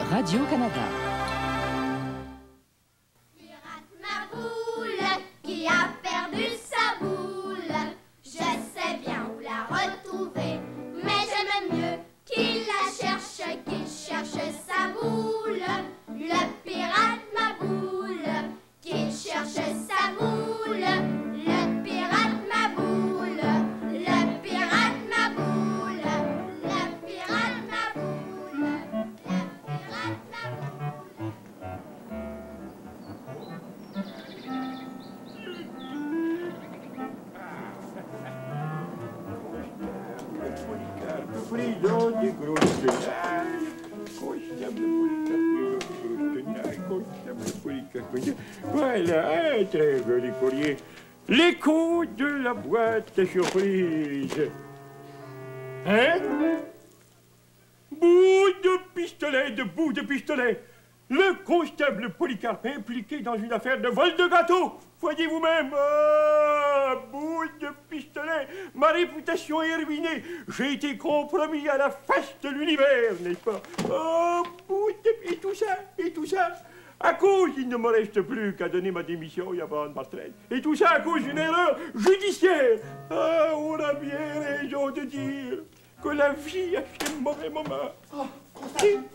Radio-Canada. Pirate ma boule qui a perdu sa boule. Je sais bien où la retrouver, mais j'aime mieux qu'il la cherche, qu'il cherche sa boule. Le pirate ma boule, qu'il cherche sa boule. Le pirate ma boule, le pirate ma boule, le pirate ma boule, le pirate ma boule. Prison des grosses tenailles. Constable Polycarpe, constable Polycarpe. Voilà un très joli courrier. L'écho de la boîte à surprise. Hein? Bout de pistolet. Le constable Polycarpe est impliqué dans une affaire de vol de gâteau. Voyez vous-même. Bout de pistolet. Ma réputation est ruinée. J'ai été compromis à la face de l'univers, n'est-ce pas? Et tout ça. À cause, il ne me reste plus qu'à donner ma démission et à prendre ma retraite. Et tout ça à cause d'une erreur judiciaire. On a bien raison de dire que la vie a ses mauvais moments. Oh, constable.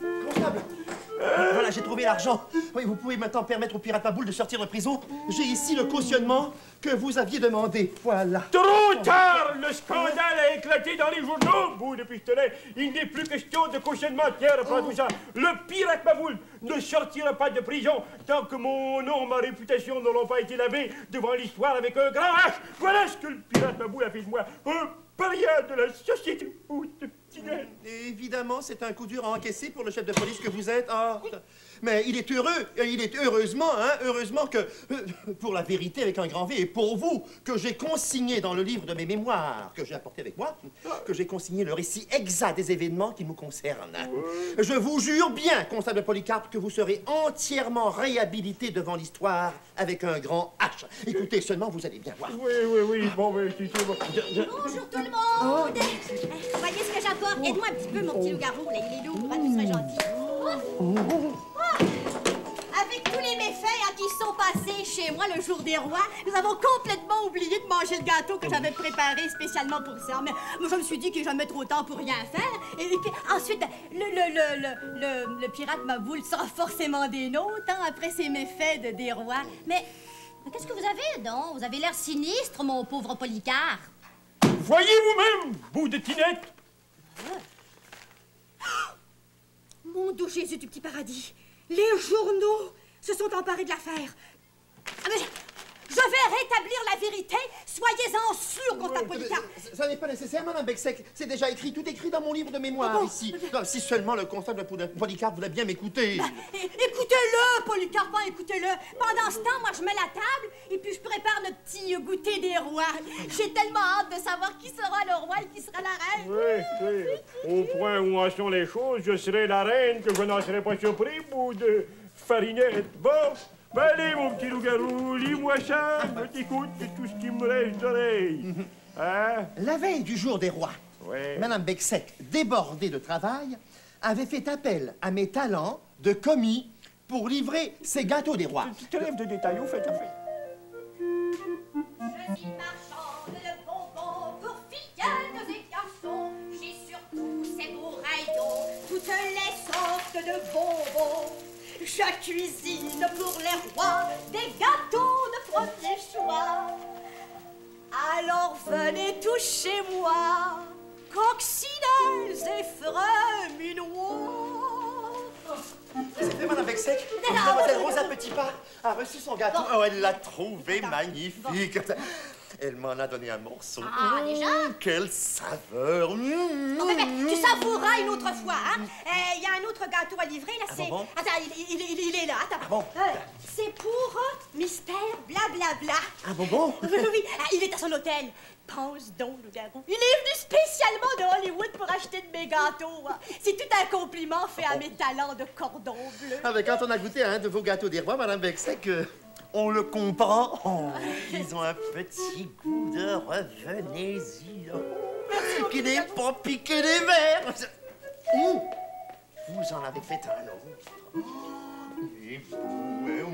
Voilà, j'ai trouvé l'argent. Oui, vous pouvez maintenant permettre au pirate Maboule de sortir de prison. J'ai ici le cautionnement que vous aviez demandé. Voilà. Trop tard! Le scandale a éclaté dans les journaux, bout de pistolet. Il n'est plus question de cautionnement. Tiens, reprends tout ça. Le pirate Maboule ne sortira pas de prison tant que mon nom, ma réputation n'auront pas été lavés devant l'histoire avec un grand H. Voilà ce que le pirate Maboule a fait de moi. Un paria de la société, bout de pistolet. Évidemment, c'est un coup dur à encaisser pour le chef de police que vous êtes. Mais il est heureux, il est heureusement que, pour la vérité avec un grand V, et pour vous, que j'ai consigné dans le livre de mes mémoires que j'ai apporté avec moi, que j'ai consigné le récit exact des événements qui nous concernent. Je vous jure bien, constable Polycarpe, que vous serez entièrement réhabilité devant l'histoire avec un grand H. Écoutez, seulement vous allez bien voir. Oui, bon, mais si c'est bon. Bonjour tout le monde! Voyez ce que j'apporte. Aide-moi un petit peu, mon petit loup-garou. Là, il est lourd, hein, tu serais gentil. Avec tous les méfaits qui sont passés chez moi le jour des rois, nous avons complètement oublié de manger le gâteau que j'avais préparé spécialement pour ça. Mais moi, je me suis dit qu'il n'est jamais trop tard pour rien faire. Et puis ensuite, le pirate Maboule sera forcément des nôtres, hein, après ces méfaits des rois. Mais qu'est-ce que vous avez, donc? Vous avez l'air sinistre, mon pauvre Polycarpe. Voyez vous-même, bout de tinette. Mon doux Jésus du petit paradis, les journaux se sont emparés de l'affaire. Mais je vais rétablir la vérité. Soyez-en sûr, constable Polycarpe. Ça n'est pas nécessaire, Madame Bexec. C'est déjà écrit, tout écrit dans mon livre de mémoire ici. Non, si seulement le constable Polycarpe voulait bien m'écouter. Écoutez-le, Polycarpe, écoutez-le. Pendant ce temps, moi, je mets la table et puis je prépare le petit goûter des rois. J'ai tellement hâte de savoir qui sera le roi et qui sera la reine. Oui. Au point où en sont les choses, je serai la reine que je n'en serais pas surpris, bout de farinette. Bon. Ben allez, mon petit loup-garou, lis-moi ça, je t'écoute, c'est tout ce qui me reste d'oreille. Hein? La veille du jour des rois, Madame Bexec, débordée de travail, avait fait appel à mes talents de commis pour livrer ses gâteaux des rois. Tu te lèves de détails, au fait. Je suis marchande de bonbons pour filleuls et garçons. J'ai surtout ces beaux rayons, toutes les sortes de bonbons. Je cuisine pour les rois des gâteaux de premier choix. Alors venez tous chez moi, coccinelles et freminois. C'est fait, Madame Bexec. Mademoiselle Rosa Petitpas a reçu son gâteau. Oh, elle l'a trouvé magnifique. Elle m'en a donné un morceau. Ah, déjà? Quelle saveur! Mais tu savoureras une autre fois, hein? Il y a un autre gâteau à livrer, là, c'est... bon? Attends, il est là, attends. Ah bon? C'est pour Mystère Blablabla. Un bonbon? Oui, il est à son hôtel. Pense donc, loup-garou. Il est venu spécialement de Hollywood pour acheter de mes gâteaux. C'est tout un compliment fait à mes talents de cordon bleu. Ah, mais quand on a goûté à un de vos gâteaux des rois, Madame Bexec, on le comprend. Oh, ils ont un petit goût de revenez-y. Qui n'est pas piqué des verres. vous en avez fait un autre. Oh, il est beau,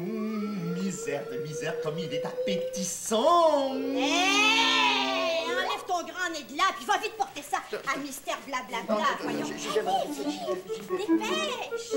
misère de misère, comme il est appétissant. Hé! Enlève ton grand nez de là, puis va vite porter ça à Mystère Blablabla. Voyons. Dépêche!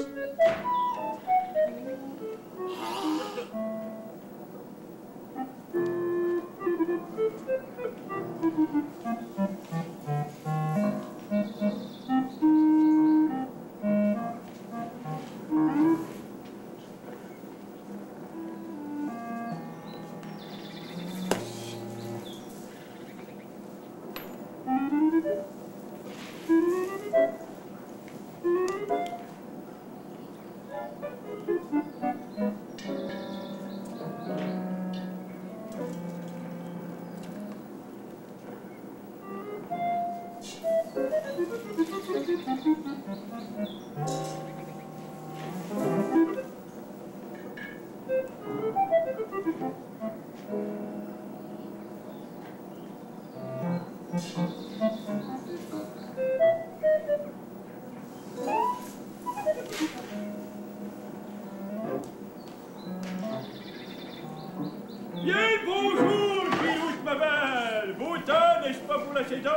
Bien le bonjour, Pilouche, ma belle. Beau temps, n'est-ce pas, pour la saison?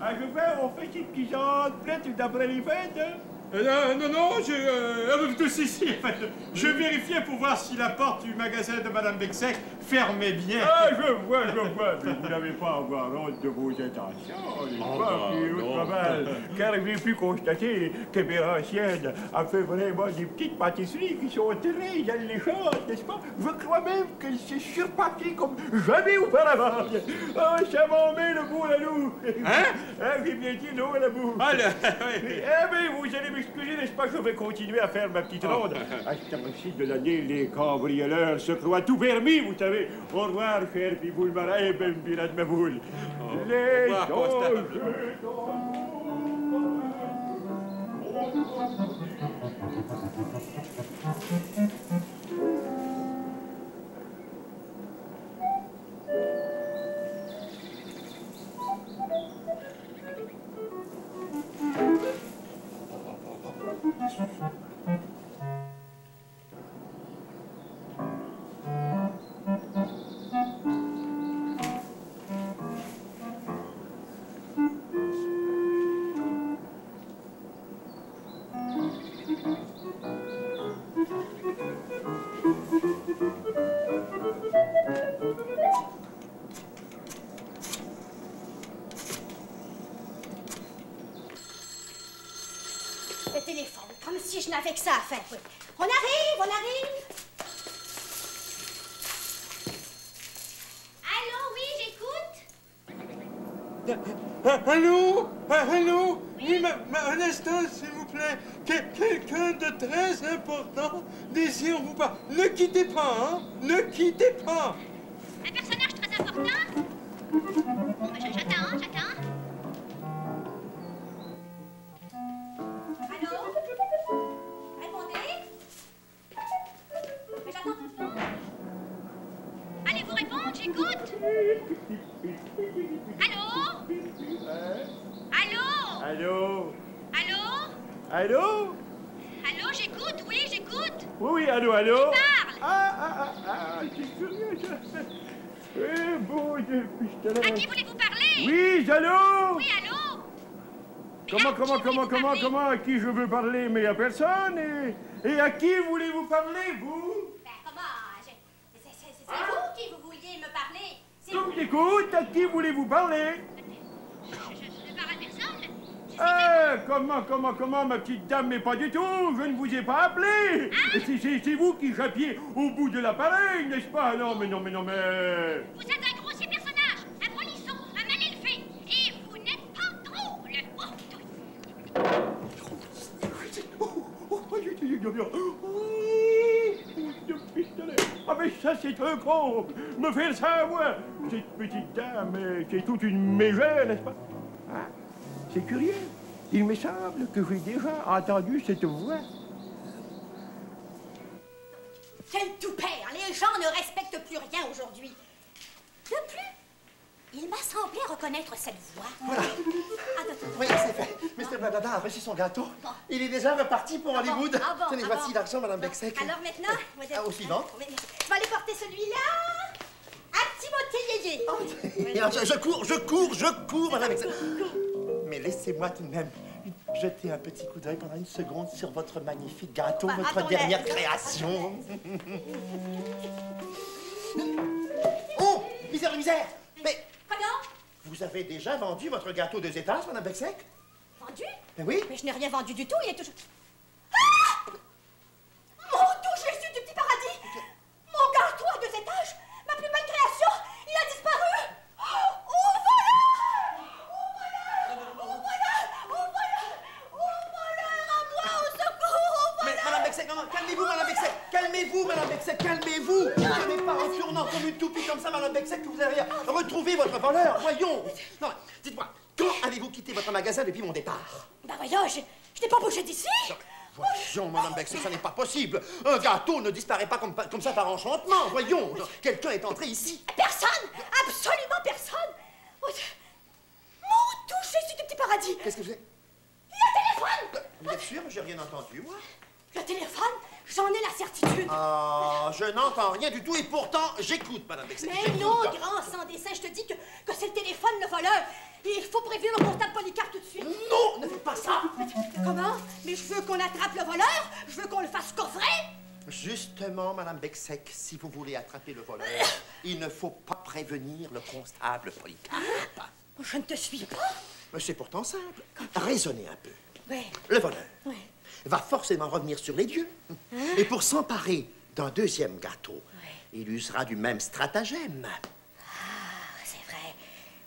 À peu près, on fait ces petits gens prêtes d'après les fêtes, hein? Non, si, en fait, je vérifiais pour voir si la porte du magasin de Madame Bexec fermait bien. Ah, je vois, mais vous n'avez pas encore honte de vos intentions, n'est-ce pas, Pilouche, ma belle? Car j'ai pu constater que Bérancienne a fait vraiment des petites pâtisseries qui sont très alléchantes, n'est-ce pas? Je crois même qu'elle s'est surpassée comme jamais auparavant. Ah, ça m'en met le bout à nous. Hein? J'ai bien dit non à la boue. Ah, Eh bien, vous allez m'excuser, n'est-ce pas? Je vais continuer à faire ma petite ronde. À ce temps-ci de l'année, les cambrioleurs se croient tout permis, vous savez. Au revoir, cher Biboule Marais, ben Birat Maboule. Les choses... Le téléphone, comme si je n'avais que ça à faire. Oui. On arrive, on arrive. Allô, oui, j'écoute. Allô? Allô? Oui, un instant, s'il vous plaît. Quelqu'un de très important désire vous parler. Ne quittez pas, hein? Ne quittez pas. Un personnage très important? Bon, ben, j'attends. Allô? Répondez. Mais j'attends tout le temps. Allez-vous répondre, j'écoute. Allô? Allô, J'écoute, oui, j'écoute. Oui, allô? Parle. Ah, c'est curieux, ça. Oui, beau de pistolet. À qui voulez-vous parler? Oui, allô? Oui, allô? Comment, à qui je veux parler? Mais à personne. Et à qui voulez-vous parler, vous? Ben, comment? C'est vous qui vous vouliez me parler. C'est Je vous écoute, à qui voulez-vous parler? Je ne parle à personne. Comment, ma petite dame, mais pas du tout, je ne vous ai pas appelé. C'est vous qui jappiez au bout de l'appareil, n'est-ce pas? Non, mais... Vous êtes un grossier personnage, un polisson, un mal élevé, et vous n'êtes pas drôle. Ah, mais ça, c'est un comble. Me faire ça à moi. Cette petite dame, c'est toute une mégère, n'est-ce pas? Ah, c'est curieux. Il me semble que j'ai déjà entendu cette voix. Quel toupet, hein? Les gens ne respectent plus rien aujourd'hui. De plus, Il m'a semblé reconnaître cette voix. Voilà. Attends. Oui, c'est fait. Mr. Blablabla a reçu son gâteau. Bon. Il est déjà reparti pour Hollywood. Tenez, voici l'argent, Madame Bexec. Alors maintenant, Au suivant. Je vais aller porter celui-là. Un petit mot de yéyé. Je cours, Madame Bexec. Mais laissez-moi tout de même jeter un petit coup d'œil pendant une seconde sur votre magnifique gâteau, votre attendez. dernière création. Oh, misère! Mais Pardon? vous avez déjà vendu votre gâteau 2 étages, Madame Bexec? Vendu? Mais oui. Mais je n'ai rien vendu du tout, il est toujours... Ah! Mon doux Jésus du petit paradis! Mon gâteau à 2 étages! Ma plus belle création! Il a disparu! Oh, voleur! Oh, voleur à moi! Au secours! Mais Madame Bexec, non, calmez-vous, Madame Bexec, calmez-vous! Ce n'est pas en tournant comme une toupie comme ça, Madame Bexec, que vous allez retrouver votre voleur, voyons! Non, dites-moi, quand avez-vous quitté votre magasin depuis mon départ? Bah voyons, je n'ai pas bougé d'ici! Voyons, Madame Bexec, ça n'est pas possible! Un gâteau ne disparaît pas comme ça par enchantement, voyons! Quelqu'un est entré ici! Personne! Absolument personne! Oh, mon doux Jésus du petit paradis! Qu'est-ce que vous avez? Le téléphone! Vous êtes sûr? J'ai rien entendu, moi. Le téléphone? J'en ai la certitude! Ah, je n'entends rien du tout et pourtant, j'écoute, Madame Bexec. Mais non, grand sans dessein, je te dis que c'est le téléphone, le voleur! Il faut prévenir le constable Polycarpe tout de suite! Non, ne faites pas ça! Comment? Mais je veux qu'on attrape le voleur! Je veux qu'on le fasse coffrer! Justement, Madame Bexec, si vous voulez attraper le voleur, il ne faut pas prévenir le constable Polycarpe. Je ne te suis pas! Mais c'est pourtant simple. Raisonnez un peu. Oui. Le voleur Oui. va forcément revenir sur les lieux. Et pour s'emparer d'un deuxième gâteau, il usera du même stratagème. Ah, c'est vrai.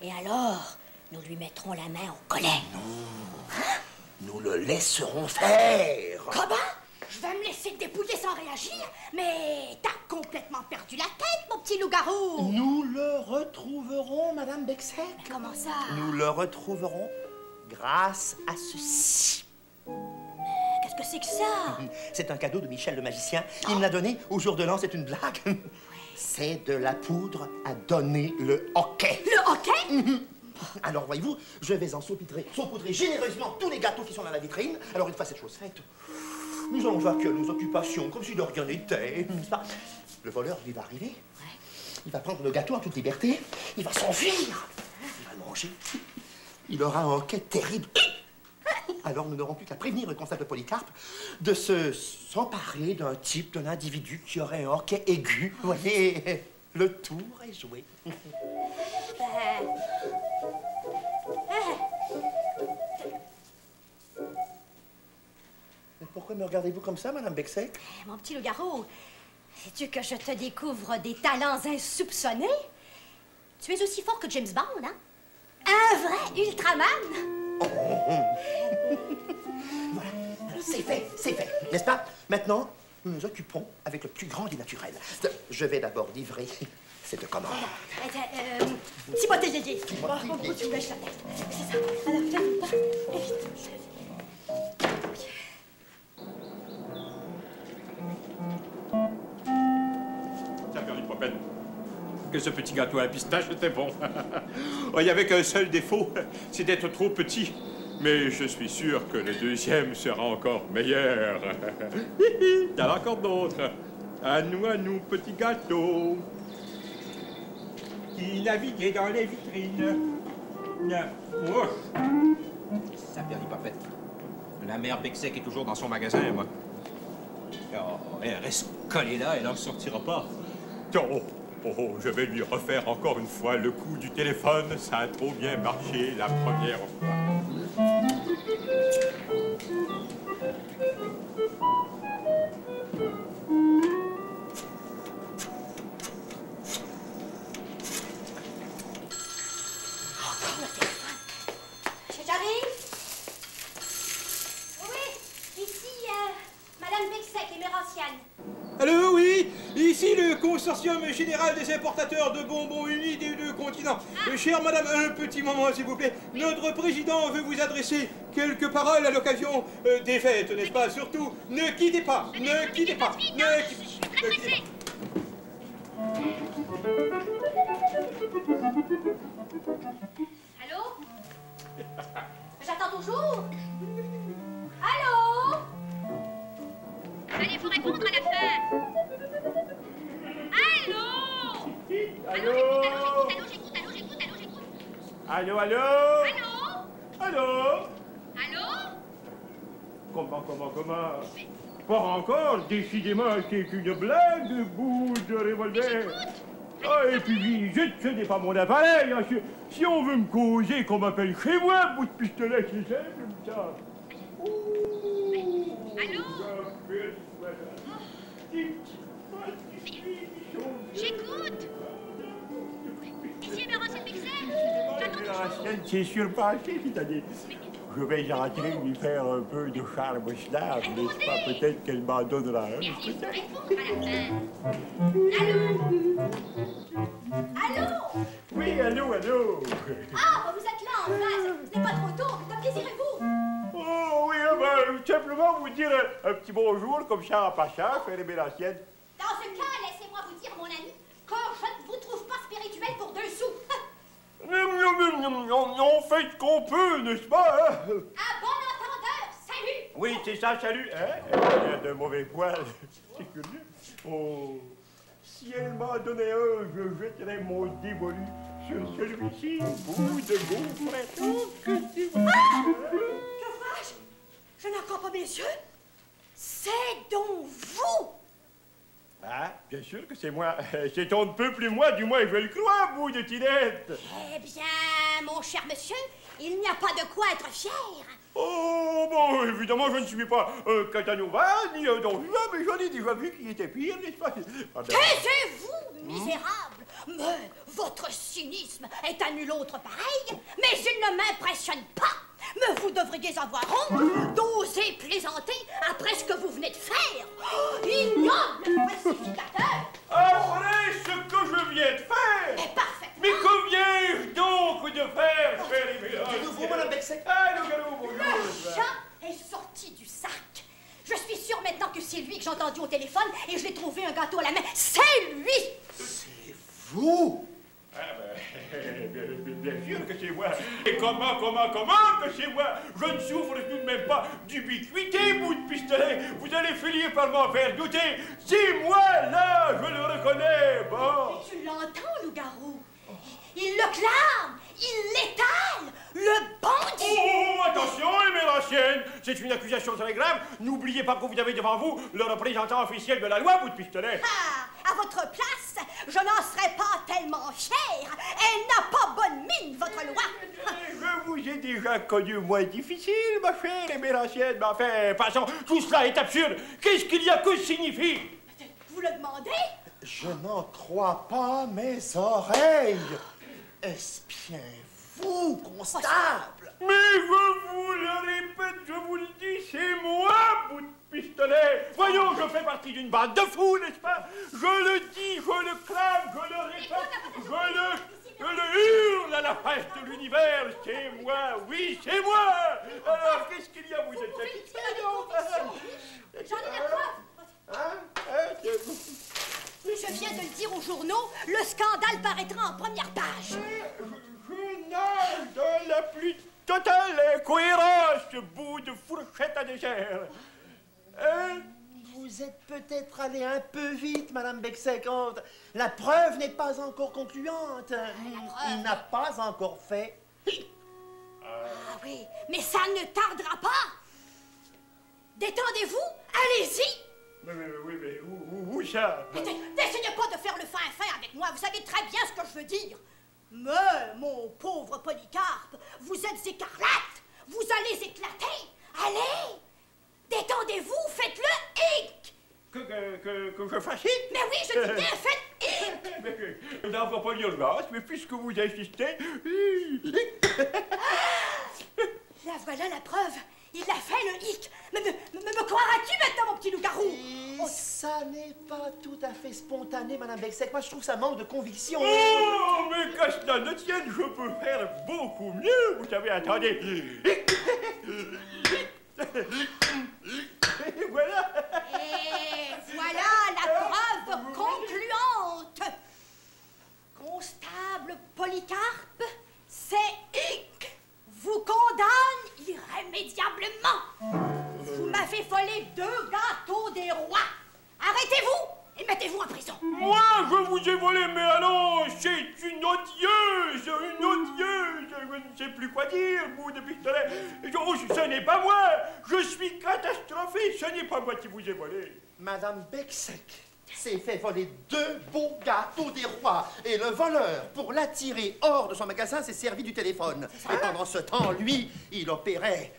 Et alors, nous lui mettrons la main au collet. Nous le laisserons faire. Comment? Je vais me laisser dépouiller sans réagir? Mais t'as complètement perdu la tête, mon petit loup-garou! Nous le retrouverons, Madame Bexec. Mais comment ça? Nous le retrouverons grâce à ceci. Qu'est-ce que c'est que ça? C'est un cadeau de Michel le magicien. Il me l'a donné au jour de l'an, c'est une blague. C'est de la poudre à donner le hoquet. Le hoquet? Alors, voyez-vous, je vais en saupoudrer généreusement tous les gâteaux qui sont dans la vitrine. Alors, une fois cette chose faite, nous allons vaquer à nos occupations comme si de rien n'était, n'est-ce pas? Le voleur, lui, va arriver. Il va prendre le gâteau en toute liberté. Il va s'enfuir. Il va le manger. Il aura un hoquet terrible. Alors, nous n'aurons plus qu'à prévenir le constable Polycarpe de s'emparer d'un type, d'un individu qui aurait un hoquet aigu. Vous voyez, le tour est joué. Mais pourquoi me regardez-vous comme ça, Madame Bexec? Mon petit loup-garou, sais-tu que je te découvre des talents insoupçonnés? Tu es aussi fort que James Bond, hein? Un vrai Ultraman! Voilà, alors c'est fait, n'est-ce pas? Maintenant, nous nous occupons avec le plus grand des naturels. Je vais d'abord livrer cette commande. Petit botte yéyé. Bon, tu me lèches la tête. C'est ça. Alors, viens, vite. Ça perdu pas peine. Que ce petit gâteau à la pistache était bon. Il n'y avait qu'un seul défaut, c'est d'être trop petit. Mais je suis sûr que le deuxième sera encore meilleur. Il y en a encore d'autres. À nous, petit gâteau. Qui naviguait dans les vitrines. Oh. Ça perdit pas fait. La mère Bexec est toujours dans son magasin, moi. Oh, elle reste collée là, elle n'en sortira pas. Oh, je vais lui refaire encore une fois le coup du téléphone. Ça a trop bien marché la première fois. Encore le téléphone. J'arrive. Oui, ici, Madame Bexec et Méranciane. Allô, oui, ici le consortium général des importateurs de bonbons unis des 2 continents. Chère madame, un petit moment, s'il vous plaît. Notre président veut vous adresser quelques paroles à l'occasion des fêtes, n'est-ce pas? Surtout, ne quittez pas, ne quittez pas, ne quittez pas. Allô? J'attends toujours. Allô? Allez, faut répondre à la fin. Allô? Allô? J'écoute. Allô? Allô? Allô? Allô? Comment? Pas encore, décidément, c'est une blague, bout de revolver. Ah, et puis, ce n'est pas mon appareil. Hein. Si on veut me causer, qu'on m'appelle chez moi, bout de pistolet, c'est simple, ça. Allô? J'écoute. Ici, Emerson Pixel. J'attends toujours. C'est surpassé, c'est-à-dire. Je vais rentrer lui faire un peu de charme slave, n'est-ce pas? Peut-être qu'elle m'en donnera un. Mais il faut répondre à la fin. Allô? Oui, allô? Ah, vous êtes là, en face. Ce n'est pas trop tôt. Que désirez-vous? Oh, oui, simplement vous dire un petit bonjour, comme ça, en passant, faire aimer la sienne. Dans ce cas, laissez-moi vous dire, mon ami, que je ne vous trouve pas spirituel pour 2 sous. On fait ce qu'on peut, n'est-ce pas? Hein? À bon entendeur, salut! Oui, c'est ça, salut. Hein? Elle a de mauvais poils. C'est curieux. Oh, si elle m'en donnait un, je jetterais mon dévolu sur celui-ci, bout de gaufre. Oh, que c'est... Ah! Que vois-je? Je n'en crois pas mes yeux. C'est donc vous! Ah, bien sûr que c'est moi. C'est on ne peut plus moi, du moins je le crois, bout de tinette. Eh bien, mon cher monsieur, il n'y a pas de quoi être fier. Oh, bon, évidemment, je ne suis pas un Casanova, ni un Don Juan, mais j'en ai déjà vu qui était pire, n'est-ce pas? Taisez-vous, misérable! Mais votre cynisme est à nul autre pareil, mais il ne m'impressionne pas. Mais vous devriez avoir honte d'oser plaisanter après ce que vous venez de faire. Oh, ignoble falsificateur! Après ce que je viens de faire? Mais parfaitement! Mais que viens-je donc de faire, cher Émile? De nouveau, Madame Bexec. Ah, le galop, bonjour. Le chat est sorti du sac. Je suis sûre maintenant que c'est lui que j'ai entendu au téléphone et je l'ai trouvé un gâteau à la main. C'est lui! C'est vous? Ah ben, bien sûr que c'est moi. Et comment que c'est moi? Je ne souffre tout de même pas d'ubiquité, bout de pistolet. Vous allez finir par m'en faire douter. C'est moi, là, je le reconnais. Bon. Tu l'entends, loup-garou? Il le clame! Il l'étale! Le bandit! Oh, attention, Aimé la sienne. C'est une accusation très grave. N'oubliez pas que vous avez devant vous le représentant officiel de la loi, bout de pistolet. Ah! À votre place, je n'en serais pas tellement fière. Elle n'a pas bonne mine, votre loi. Je vous ai déjà connu moins difficile, ma chère Aimé la sienne. Mais enfin, passons, tout cela est absurde. Qu'est-ce qu'il y a que signifie? Vous le demandez? Je n'en crois pas mes oreilles. Est-ce bien vous, constable? Mais je vous le répète, je vous le dis, c'est moi, bout de pistolet. Voyons, je fais partie d'une bande de fous, n'est-ce pas? Je le dis, je le clame, je le répète, je le hurle à la face de l'univers. C'est moi, oui, c'est moi. Alors, qu'est-ce qu'il y a, vous êtes satisfait? J'en ai la preuve. Je viens de le dire aux journaux, le scandale paraîtra en première page. Je nage dans la plus totale incohérence, bout de fourchette à dessert. Hein? Vous êtes peut-être allé un peu vite, Madame Bexec. La preuve n'est pas encore concluante. Il n'a pas encore fait. Ah oui, mais ça ne tardera pas. Détendez-vous, allez-y. Oui, mais où ça? N'essayez pas de faire le fin avec moi, vous savez très bien ce que je veux dire. Mais, mon pauvre Polycarpe, vous êtes écarlate, vous allez éclater. Allez, détendez-vous, faites-le, hic. Que je fasse hic? Mais oui, je dis bien, faites hic. N'en va pas l'urgence, mais puisque vous insistez... Là voilà la preuve. Il a fait le hic. Mais me croiras-tu maintenant, mon petit loup-garou? Ça n'est pas tout à fait spontané, Madame Bexec. Moi, je trouve ça manque de conviction. Oh, mais qu'à cela ne tienne, je peux faire beaucoup mieux. Vous savez, attendez. Et voilà. Et voilà la preuve concluante. vous ai volé, mais alors, c'est une odieuse, je ne sais plus quoi dire, bout de pistolet. Ce n'est pas moi, je suis catastrophé, ce n'est pas moi qui vous ai volé. Madame Becsek s'est fait voler 2 beaux gâteaux des rois. Et le voleur, pour l'attirer hors de son magasin, s'est servi du téléphone. Et pendant ce temps, lui, il opérait.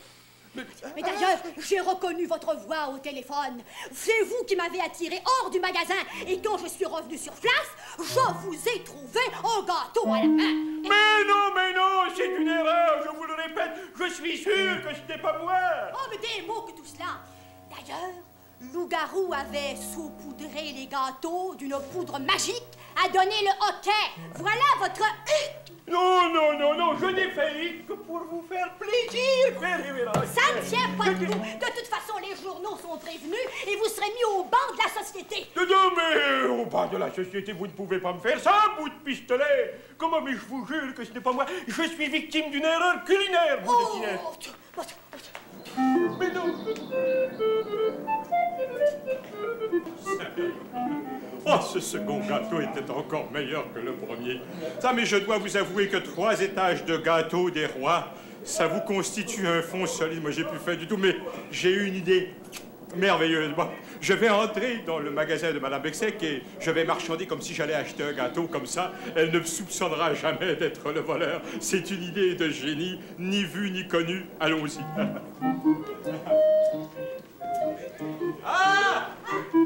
Mais d'ailleurs, j'ai reconnu votre voix au téléphone. C'est vous qui m'avez attiré hors du magasin. Et quand je suis revenu sur place, je vous ai trouvé un gâteau à la main. Mais non, c'est une erreur, je vous le répète. Je suis sûr que ce n'est pas moi. Oh, mais des mots que tout cela. D'ailleurs, Loup-garou avait saupoudré les gâteaux d'une poudre magique à donner le hoquet. Voilà votre hic. Non, je n'ai fait hic que pour vous faire plaisir, Ça ne tient pas debout. De toute façon, les journaux sont prévenus et vous serez mis au banc de la société. Non, mais au banc de la société, vous ne pouvez pas me faire ça, bout de pistolet. Comment, mais je vous jure que ce n'est pas moi. Je suis victime d'une erreur culinaire, bout de Tinette. Mais non. Oh, ce second gâteau était encore meilleur que le premier. Ça, mais je dois vous avouer que 3 étages de gâteau des rois, ça vous constitue un fond solide. Moi, j'ai plus fait du tout, mais j'ai eu une idée merveilleuse. Bon, je vais entrer dans le magasin de Madame Becsek et je vais marchander comme si j'allais acheter un gâteau. Comme ça, elle ne me soupçonnera jamais d'être le voleur. C'est une idée de génie, ni vue ni connue. Allons-y. Ah!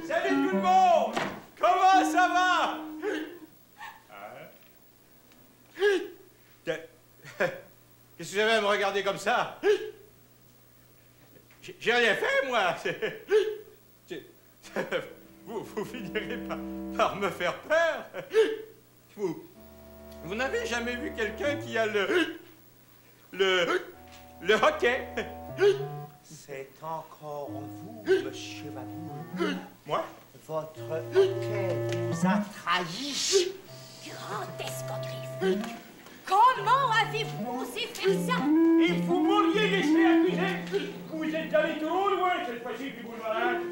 Salut tout le monde! Comment ça va? Qu'est-ce que vous avez à me regarder comme ça? J'ai rien fait, moi. Vous finirez par me faire peur. Vous n'avez jamais vu quelqu'un qui a le hoquet? C'est encore vous, monsieur Maboul. Moi? Votre hoquet vous a trahi. Grand escogriffe. Comment avez-vous osé faire ça? Et vous m'auriez laissé accuser. Vous êtes allé trop loin cette fois-ci, puis vous le malade.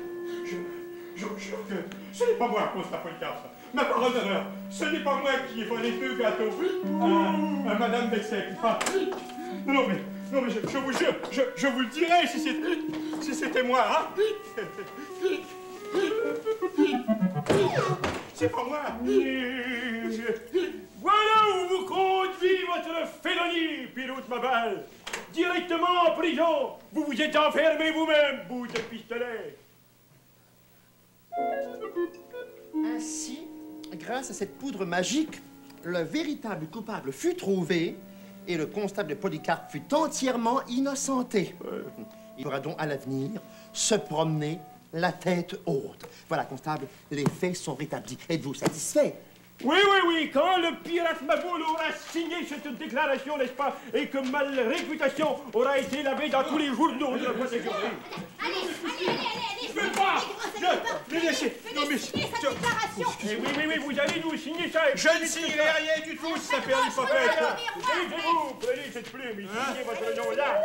Je jure que ce n'est pas moi, Constant Polycarpe. Ma parole d'honneur, ce n'est pas moi qui ai volé 2 gâteaux à Madame Becsek. Non, mais je vous jure, je vous le dirai si c'était moi, hein. C'est pas moi. Voilà où vous conduit votre félonie, pilote ma balle. Directement en prison. Vous vous êtes enfermé vous-même, bout de pistolet. Ainsi, grâce à cette poudre magique, le véritable coupable fut trouvé et le constable Polycarpe fut entièrement innocenté. Il pourra donc à l'avenir se promener la tête haute. Voilà, constable, les faits sont rétablis. Êtes-vous satisfait? Oui, quand le pirate Maboul aura signé cette déclaration, n'est-ce pas, et que ma réputation aura été lavée dans tous les journaux de la protection. Allez. Je veux pas. Laissez. Non, mais... Signer cette déclaration. Oui, vous allez nous signer ça. Je ne signerai rien du tout, ça perd l'hypothèque. Prenez cette plume, signez votre nom là.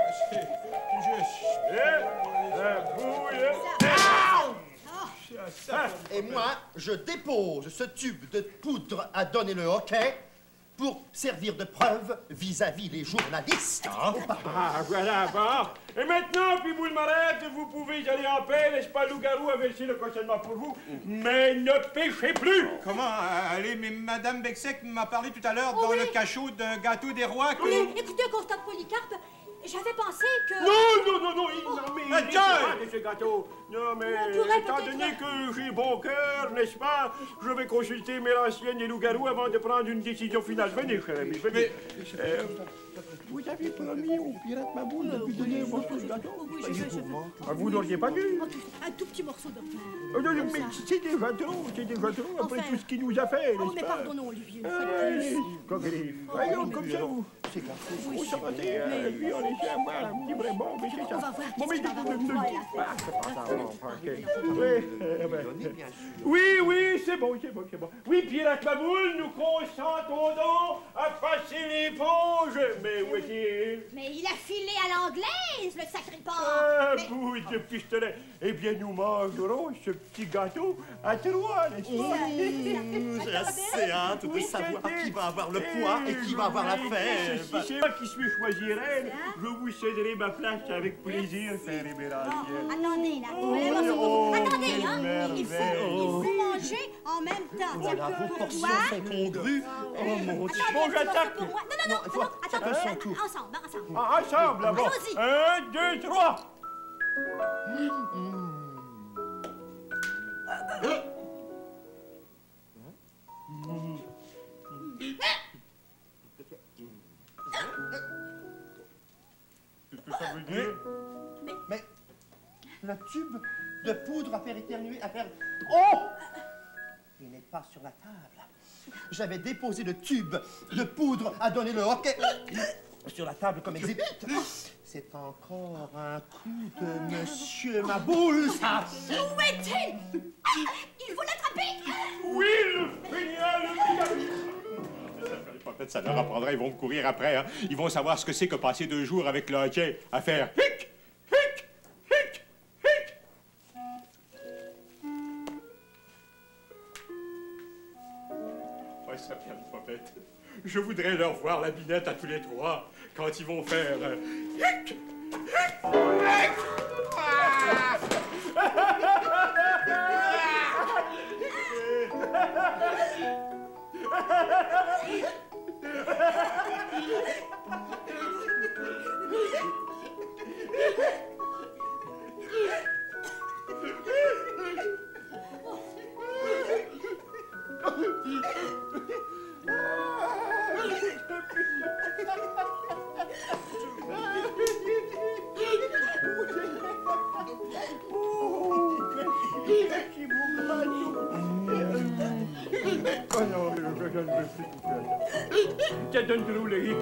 Et moi, je dépose ce tube de poudre à donner le hoquet pour servir de preuve vis-à-vis les journalistes. Voilà, bon. Et maintenant, puis vous le m'arrête, vous pouvez aller en paix, n'est-ce pas, Loup-garou a versé le cautionnement pour vous, mais ne péchez plus. Comment? Allez, mais Madame Becsek m'a parlé tout à l'heure dans le cachot d'un gâteau des rois que... Oui, écoutez, constable Polycarpe, j'avais pensé que... Non, mais John! de ce gâteau. Non, mais pourrait étant peut-être- donné que j'ai bon cœur, n'est-ce pas, je vais consulter mes anciennes et loup-garou avant de prendre une décision finale. Venez, cher ami, venez. Vous avez promis au pirate Maboul de lui donner un morceau de gâteau? Oui, je Vous n'auriez pas dû. un tout petit morceau de pain. Non, mais c'est déjà trop, après Enfin. tout ce qu'il nous a fait, Oh, n'est-ce mais pas? pardonnons-lui une fois de plus. Cogriffe. Voyons, comme ça, vous sortez, puis on essaie à voir un petit vrai bon, mais c'est ça. On va voir Bon, mais qu'est-ce qu'on va ne voir. dites pas, c'est pas ça, bon, ok. Oui, c'est bon. Oui, pirate Maboul, nous consentons donc à passer l'éponge. Mais où voiture. Mais il a filé à l'anglaise, le sacré porc. Ah, Mais- boule de pistolet. Eh bien, nous mangerons ce petit gâteau à trois, n'est-ce pas? J'ai assez hâte de savoir qui va avoir le poids et qui va avoir la fève. Si c'est moi qui suis choisi reine, je vous céderai ma place avec plaisir, Fère Émérantienne. Attendez, là. Oh, Merci beaucoup. oh, Attendez, quelle hein. Il faut manger en même temps. Voilà, vos portions sont congrues. Oh mon Dieu. Bon, j'attaque. Pour moi. Non, Non, non, il non, faut non, chacun attends. son tour. Ensemble, ensemble. Ah, ensemble, d'abord. Allons-y. 1, 2, 3. Qu'est-ce que ça veut dire? Mais le tube de poudre à faire éternuer, à faire... Oh! Il n'est pas sur la table. J'avais déposé le tube de poudre à donner le hockey sur la table comme exhibit. C'est encore un coup de Monsieur Maboule, ça! Où est-il? Il faut l'attraper. Oui, le feignant, Peut-être ça leur apprendra, ils vont me courir après. Hein. Ils vont savoir ce que c'est que passer 2 jours avec le hockey à faire hic, hic, hic, hic. Ouais, ça perd une popette. Je voudrais leur voir la binette à tous les trois quand ils vont faire hic, hic, hic. Ah! Oh non, je ne veux plus. Ça donne trop le hic.